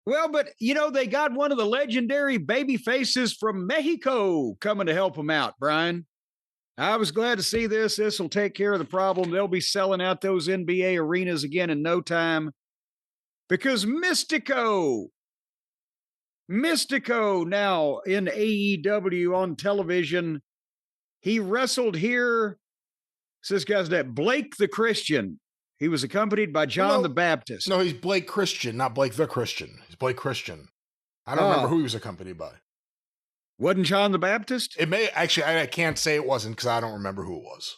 Well, but, they got one of the legendary baby faces from Mexico coming to help them out, Brian. I was glad to see this. This will take care of the problem. They'll be selling out those NBA arenas again in no time because Mystico now in AEW on television. He wrestled here. This guy's that Blake the Christian. He was accompanied by John the Baptist. No, he's Blake Christian, not Blake the Christian. He's Blake Christian. I don't remember who he was accompanied by. Wasn't John the Baptist? It may actually. I can't say it wasn't because I don't remember who it was.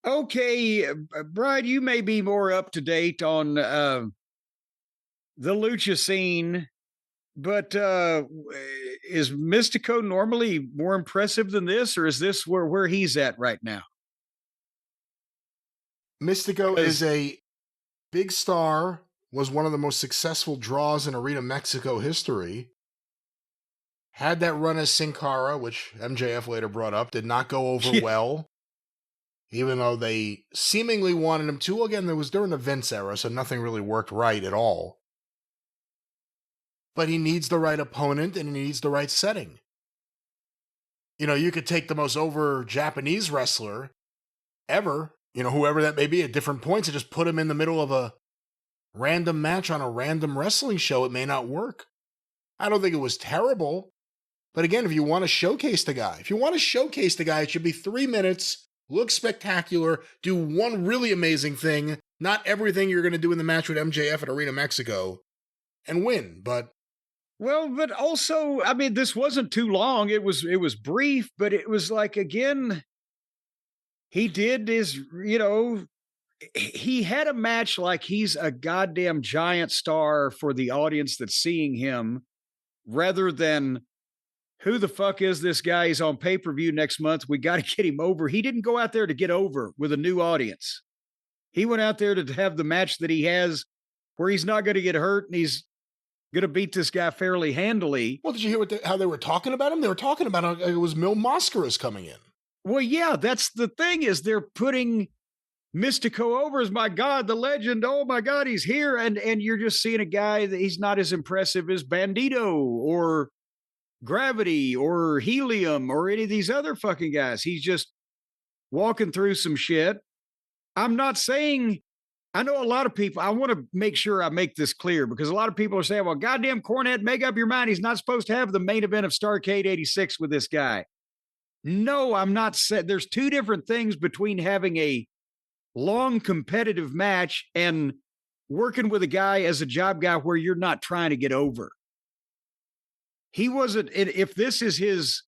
Okay, Brian, you may be more up to date on the lucha scene, but is Mystico normally more impressive than this, or is this where he's at right now? Mystico is a big star, was one of the most successful draws in Arena Mexico history. Had that run as Sin Cara, which MJF later brought up, did not go over well. Even though they seemingly wanted him to. Again, it was during the Vince era, so nothing really worked right at all. But he needs the right opponent and he needs the right setting. You could take the most over Japanese wrestler ever, whoever that may be at different points, and just put him in the middle of a random match on a random wrestling show. It may not work. I don't think it was terrible. But again, if you want to showcase the guy, it should be 3 minutes. Look spectacular, do one really amazing thing, not everything you're going to do in the match with MJF at Arena Mexico, and win. But also, I mean, this wasn't too long. It was brief, but it was like, again, he did his, he had a match like he's a goddamn giant star for the audience that's seeing him, rather than, who the fuck is this guy? He's on pay-per-view next month. We got to get him over. He didn't go out there to get over with a new audience. He went out there to have the match that he has where he's not going to get hurt and he's going to beat this guy fairly handily. Well, did you hear how they were talking about him? They were talking about it was Mil Mascaras coming in. Well, yeah, that's the thing, is they're putting Mystico over as, my God, the legend. Oh my God, he's here. And you're just seeing a guy that he's not as impressive as Bandito or Gravity or Helium or any of these other fucking guys. He's just walking through some shit. I'm not saying, I know a lot of people, I want to make sure I make this clear, because a lot of people are saying, well, goddamn Cornette, make up your mind. He's not supposed to have the main event of Starrcade 86 with this guy. No, I'm not saying. There's two different things between having a long competitive match and working with a guy as a job guy where you're not trying to get over. He wasn't, if this is his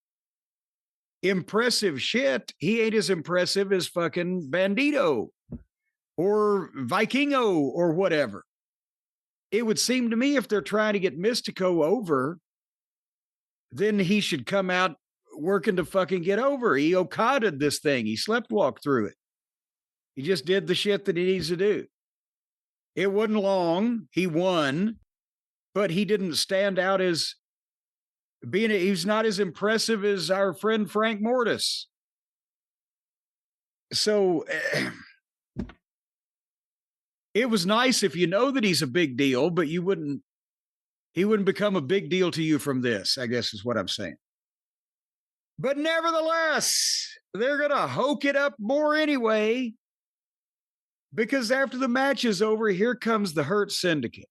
impressive shit, he ain't as impressive as fucking Bandito or Vikingo or whatever. It would seem to me, if they're trying to get Mystico over, then he should come out working to fucking get over. He Okada'd this thing. He sleptwalked through it. He just did the shit that he needs to do. It wasn't long. He won, but he didn't stand out as he's not as impressive as our friend Frank Mortis. So it was nice if you know that he's a big deal, but he wouldn't become a big deal to you from this, I guess is what I'm saying. But nevertheless, they're going to hoke it up more anyway, because after the match is over, here comes the Hurt Syndicate.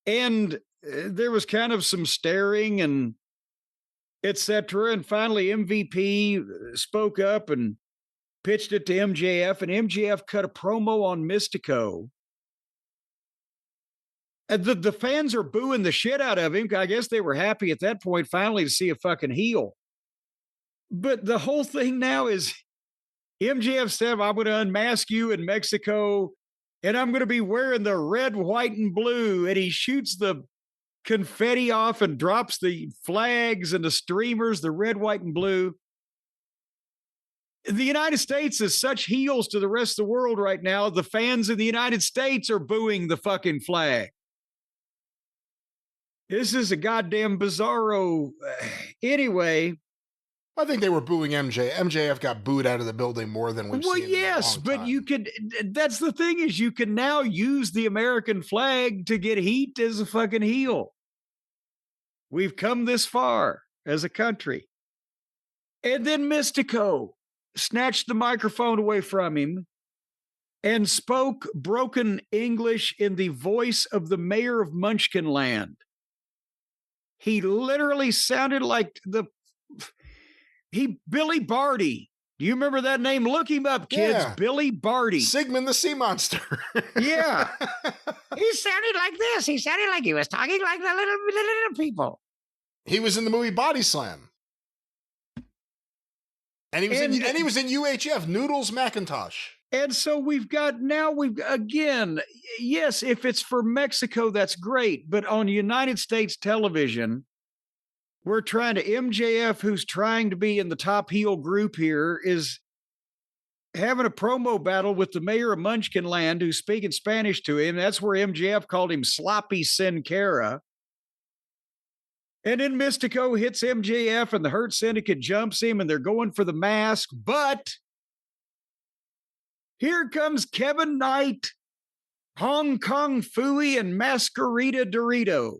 And there was kind of some staring and etc. And finally, MVP spoke up and pitched it to MJF, and MJF cut a promo on Mystico. And the fans are booing the shit out of him. I guess they were happy at that point finally to see a fucking heel. But the whole thing now is MJF said, I'm going to unmask you in Mexico, and I'm going to be wearing the red, white, and blue. And he shoots the confetti off and drops the flags and the streamers, the red, white, and blue. The United States is such heels to the rest of the world right now. The fans of the United States are booing the fucking flag. This is a goddamn bizarro. Anyway, I think they were booing MJ. MJF got booed out of the building more than we've seen. Yes, in a long but time. you could. That's the thing is you can now use the American flag to get heat as a fucking heel. We've come this far as a country. And then Mystico snatched the microphone away from him and spoke broken English in the voice of the mayor of Munchkinland. He literally sounded like Billy Barty. Do you remember that name? Look him up, kids. Yeah. Billy Barty. Sigmund the Sea Monster. Yeah. He sounded like this. He sounded like he was talking like the little people. He was in the movie Body Slam. And he was in UHF, Noodles Macintosh. And so again, yes, if it's for Mexico, that's great. But on United States television, we're trying to, MJF, who's trying to be in the top heel group here, is having a promo battle with the mayor of Munchkinland who's speaking Spanish to him. That's where MJF called him Sloppy Sin Cara. And then Mystico hits MJF and the Hurt Syndicate jumps him and they're going for the mask. But here comes Kevin Knight, Hong Kong Phooey, and Masquerita Dorito.